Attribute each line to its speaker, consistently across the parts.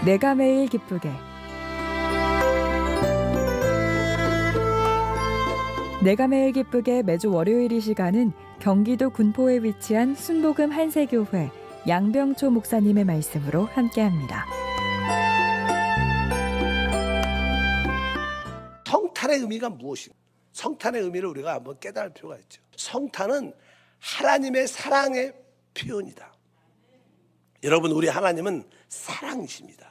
Speaker 1: 내가 매일 기쁘게 내가 매일 기쁘게 매주 월요일 이 시간은 경기도 군포에 위치한 순복음 한세교회 양병초 목사님의 말씀으로 함께합니다.
Speaker 2: 성탄의 의미가 무엇인가? 성탄의 의미를 우리가 한번 깨달을 필요가 있죠. 성탄은 하나님의 사랑의 표현이다. 여러분, 우리 하나님은 사랑이십니다.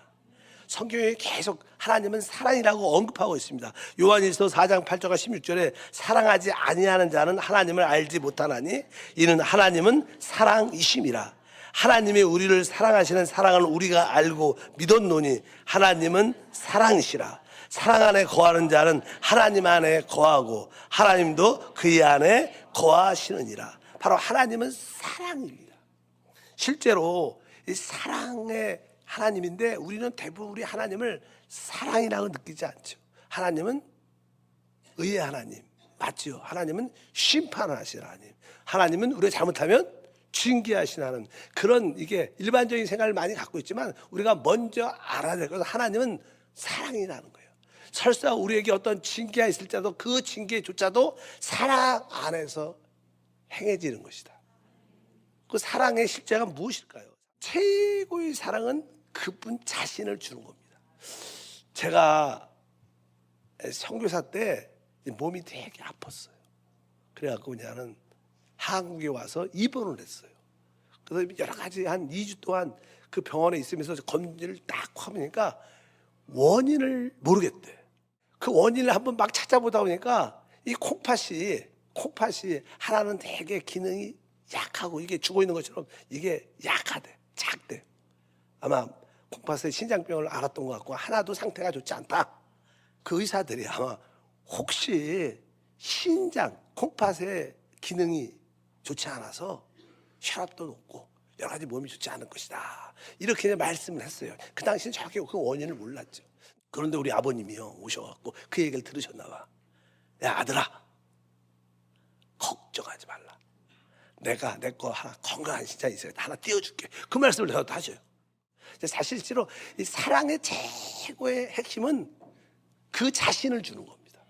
Speaker 2: 성경에 계속 하나님은 사랑이라고 언급하고 있습니다. 요한일서 4장 8절과 16절에 사랑하지 아니하는 자는 하나님을 알지 못하나니 이는 하나님은 사랑이심이라. 하나님이 우리를 사랑하시는 사랑을 우리가 알고 믿었노니 하나님은 사랑이시라. 사랑 안에 거하는 자는 하나님 안에 거하고 하나님도 그의 안에 거하시느니라. 바로 하나님은 사랑입니다. 실제로 이 사랑의 하나님인데 우리는 대부분 우리 하나님을 사랑이라고 느끼지 않죠. 하나님은 의의 하나님 맞죠? 하나님은 심판하시는 하나님, 하나님은 우리가 잘못하면 징계하시는 하나님. 그런 이게 일반적인 생각을 많이 갖고 있지만 우리가 먼저 알아야 될 것은 하나님은 사랑이라는 거예요. 설사 우리에게 어떤 징계가 있을지라도 그 징계조차도 사랑 안에서 행해지는 것이다. 그 사랑의 실제가 무엇일까요? 최고의 사랑은 그분 자신을 주는 겁니다. 제가 선교사 때 몸이 되게 아팠어요. 그래갖고 그냥 한국에 와서 입원을 했어요. 그래서 여러 가지 한 2주 동안 그 병원에 있으면서 검진을 딱 하니까 원인을 모르겠대. 그 원인을 한번 막 찾아보다 보니까 이 콩팥이 하나는 되게 기능이 약하고 이게 죽어 있는 것처럼 이게 약하대, 작대. 아마 콩팥의 신장병을 앓았던 것 같고 하나도 상태가 좋지 않다. 그 의사들이 아마 혹시 신장, 콩팥의 기능이 좋지 않아서 혈압도 높고 여러 가지 몸이 좋지 않을 것이다. 이렇게 말씀을 했어요. 그 당시엔 저게 그 원인을 몰랐죠. 그런데 우리 아버님이요 오셔갖고 그 얘기를 들으셨나 봐. 야 아들아, 걱정하지 말라. 내가 내 거 하나 건강한 신장이 있어요. 하나 띄워줄게. 그 말씀을 내가 하셔요. 사실대로 이 사랑의 최고의 핵심은 그 자신을 주는 겁니다.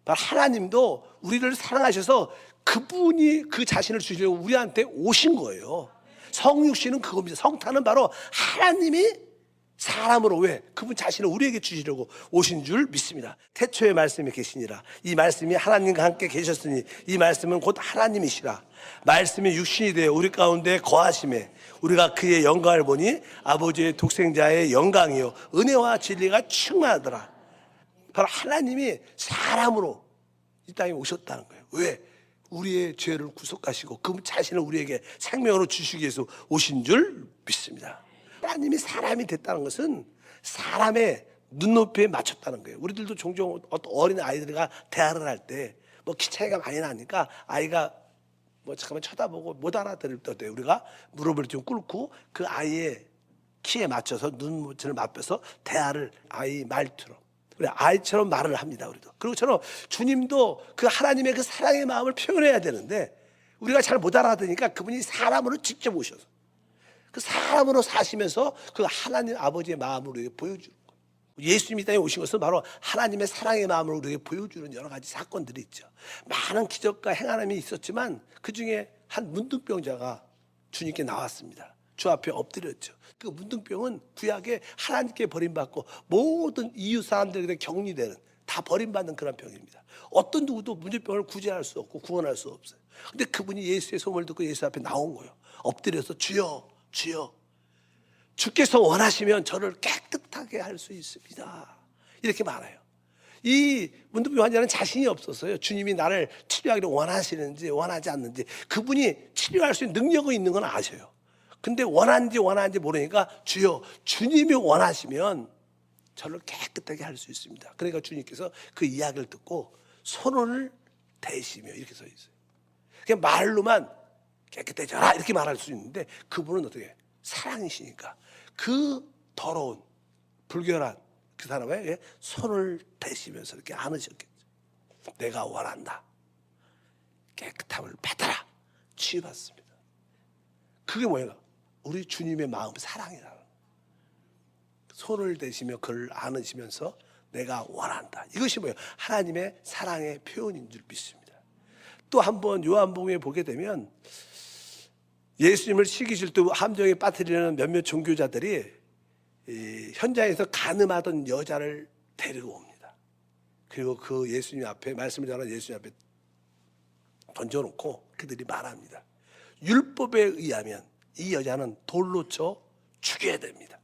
Speaker 2: 바로 하나님도 우리를 사랑하셔서 그분이 그 자신을 주시려고 우리한테 오신 거예요. 성육신은 그겁니다. 성탄은 바로 하나님이 사람으로 왜 그분 자신을 우리에게 주시려고 오신 줄 믿습니다. 태초에 말씀이 계시니라. 이 말씀이 하나님과 함께 계셨으니 이 말씀은 곧 하나님이시라. 말씀이 육신이 되어 우리 가운데 거하심에 우리가 그의 영광을 보니 아버지의 독생자의 영광이요 은혜와 진리가 충만하더라. 바로 하나님이 사람으로 이 땅에 오셨다는 거예요. 왜? 우리의 죄를 구속하시고 그 자신을 우리에게 생명으로 주시기 위해서 오신 줄 믿습니다. 하나님이 사람이 됐다는 것은 사람의 눈높이에 맞췄다는 거예요. 우리들도 종종 어떤 어린 아이들과 대화를 할 때 뭐 키 차이가 많이 나니까 아이가 뭐 잠깐만 쳐다보고 못 알아들을 때 우리가 무릎을 좀 꿇고 그 아이의 키에 맞춰서 눈빛을 맞춰서 대화를 아이 말투로 우리 아이처럼 말을 합니다. 우리도 그리고처럼 주님도 그 하나님의 그 사랑의 마음을 표현해야 되는데 우리가 잘 못 알아들으니까 그분이 사람으로 직접 오셔서 그 사람으로 사시면서 그 하나님 아버지의 마음을 우리에게 보여주는 거예요. 예수님이 땅에 오신 것은 바로 하나님의 사랑의 마음을 우리에게 보여주는 여러 가지 사건들이 있죠. 많은 기적과 행하남이 있었지만 그 중에 한 문둥병자가 주님께 나왔습니다. 주 앞에 엎드렸죠. 그 문둥병은 구약에 하나님께 버림받고 모든 이웃 사람들에게 격리되는 다 버림받는 그런 병입니다. 어떤 누구도 문둥병을 구제할 수 없고 구원할 수 없어요. 근데 그분이 예수의 소문을 듣고 예수 앞에 나온 거예요. 엎드려서 주여 주여 주께서 원하시면 저를 깨끗하게 할 수 있습니다. 이렇게 말해요. 이 문둥병 환자는 자신이 없었어요. 주님이 나를 치료하기를 원하시는지 원하지 않는지. 그분이 치료할 수 있는 능력이 있는 건 아셔요. 근데 원하는지 모르니까 주여 주님이 원하시면 저를 깨끗하게 할 수 있습니다. 그러니까 주님께서 그 이야기를 듣고 손을 대시며 이렇게 서 있어요. 그냥 말로만 깨끗해져라 이렇게 말할 수 있는데 그분은 어떻게 사랑이시니까 그 더러운 불결한 그 사람에게 손을 대시면서 이렇게 안으셨겠죠. 내가 원한다. 깨끗함을 받아라. 치유받습니다. 그게 뭐예요? 우리 주님의 마음 사랑이라는. 손을 대시며 그를 안으시면서 내가 원한다. 이것이 뭐예요? 하나님의 사랑의 표현인 줄 믿습니다. 또 한번 요한복음에 보게 되면 예수님을 시기질투 함정에 빠뜨리려는 몇몇 종교자들이 현장에서 간음하던 여자를 데리고 옵니다. 그리고 그 예수님 앞에, 말씀을 전하는 예수님 앞에 던져놓고 그들이 말합니다. 율법에 의하면 이 여자는 돌로 쳐 죽여야 됩니다.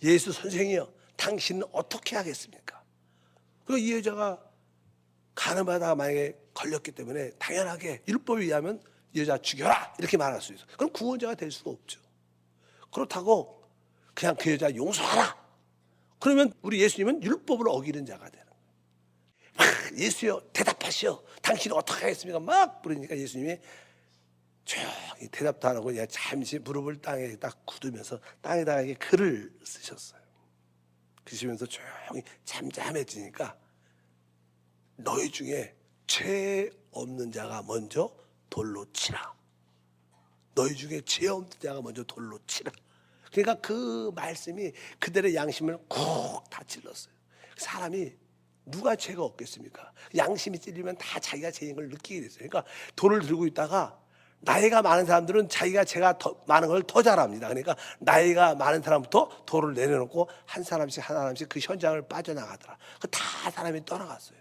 Speaker 2: 예수 선생이여, 당신은 어떻게 하겠습니까? 그리고 이 여자가 간음하다가 만약에 걸렸기 때문에 당연하게 율법에 의하면 이 여자 죽여라 이렇게 말할 수 있어요. 그럼 구원자가 될 수가 없죠. 그렇다고 그냥 그 여자 용서하라, 그러면 우리 예수님은 율법을 어기는 자가 되는 거예요. 막 예수여 대답하시오, 당신은 어떻게 하겠습니까? 막 부르니까 예수님이 조용히 대답도 안 하고 그냥 잠시 무릎을 땅에 딱 굳으면서 땅에다가 이렇게 글을 쓰셨어요. 그러시면서 조용히 잠잠해지니까 너희 중에 죄 없는 자가 먼저 돌로 치라. 너희 중에 죄 없는 자가 먼저 돌로 치라. 그러니까 그 말씀이 그들의 양심을 콕 다 찔렀어요. 사람이 누가 죄가 없겠습니까? 양심이 찔리면 다 자기가 죄인 걸 느끼게 됐어요. 그러니까 돌을 들고 있다가 나이가 많은 사람들은 자기가 죄가 더 많은 걸 더 잘합니다. 그러니까 나이가 많은 사람부터 돌을 내려놓고 한 사람씩 그 현장을 빠져나가더라. 그 다 사람이 떠나갔어요.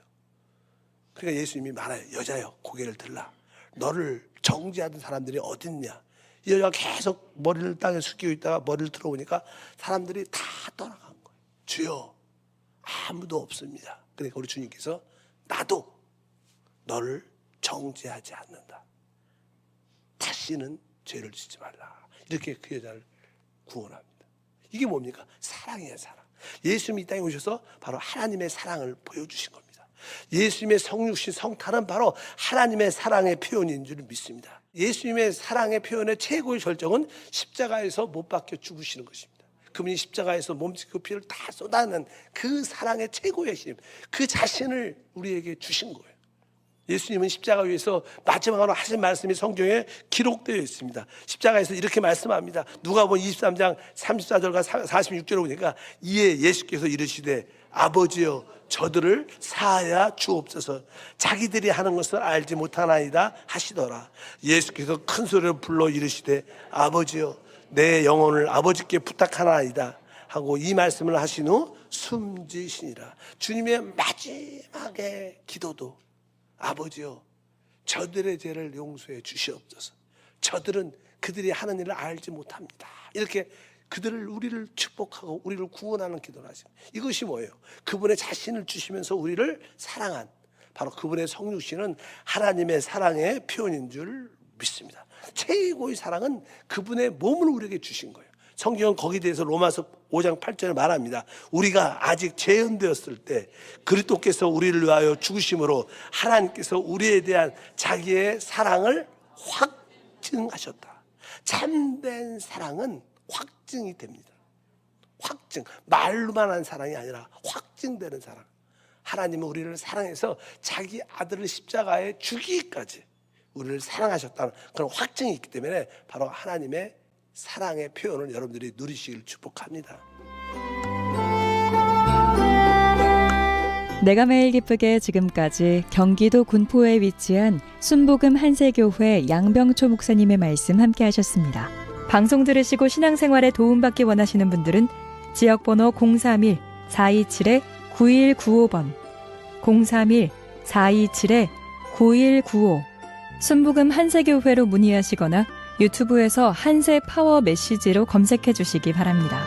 Speaker 2: 그러니까 예수님이 말해요. 여자여, 고개를 들라. 너를 정죄하던 사람들이 어딨냐? 이 여자가 계속 머리를 땅에 숙이고 있다가 머리를 들어오니까 사람들이 다 떠나간 거예요. 주여, 아무도 없습니다. 그러니까 우리 주님께서 나도 너를 정죄하지 않는다. 다시는 죄를 짓지 말라. 이렇게 그 여자를 구원합니다. 이게 뭡니까? 사랑이에요, 사랑. 예수님이 이 땅에 오셔서 바로 하나님의 사랑을 보여주신 겁니다. 예수님의 성육신 성탄은 바로 하나님의 사랑의 표현인 줄 믿습니다. 예수님의 사랑의 표현의 최고의 절정은 십자가에서 못 박혀 죽으시는 것입니다. 그분이 십자가에서 몸짓고 피를 다 쏟아낸 그 사랑의 최고의 힘, 그 자신을 우리에게 주신 거예요. 예수님은 십자가 위에서 마지막으로 하신 말씀이 성경에 기록되어 있습니다. 십자가에서 이렇게 말씀합니다. 누가복음 23장 34절과 46절을 보니까 이에 예수께서 이르시되 아버지여 저들을 사하여 주옵소서, 자기들이 하는 것을 알지 못하나이다 하시더라. 예수께서 큰 소리로 불러 이르시되 아버지여 내 영혼을 아버지께 부탁하나이다 하고 이 말씀을 하신 후 숨지시니라. 주님의 마지막의 기도도 아버지여 저들의 죄를 용서해 주시옵소서. 저들은 그들이 하는 일을 알지 못합니다. 이렇게 우리를 축복하고 우리를 구원하는 기도를 하십니다. 이것이 뭐예요? 그분의 자신을 주시면서 우리를 사랑한 바로 그분의 성육신은 하나님의 사랑의 표현인 줄 믿습니다. 최고의 사랑은 그분의 몸을 우리에게 주신 거예요. 성경은 거기에 대해서 로마서 5장 8절에 말합니다. 우리가 아직 재현되었을 때 그리스도께서 우리를 위하여 죽으심으로 하나님께서 우리에 대한 자기의 사랑을 확증하셨다. 참된 사랑은 확증이 됩니다. 확증. 말로만 한 사랑이 아니라 확증되는 사랑. 하나님은 우리를 사랑해서 자기 아들을 십자가에 죽이기까지 우리를 사랑하셨다는 그런 확증이 있기 때문에 바로 하나님의 사랑의 표현을 여러분들이 누리시길 축복합니다.
Speaker 1: 내가 매일 기쁘게 지금까지 경기도 군포에 위치한 순복음 한세교회 양병초 목사님의 말씀 함께 하셨습니다. 방송 들으시고 신앙생활에 도움받기 원하시는 분들은 지역번호 031-427-9195번 031-427-9195 순복음 한세교회로 문의하시거나 유튜브에서 한세 파워 메시지로 검색해 주시기 바랍니다.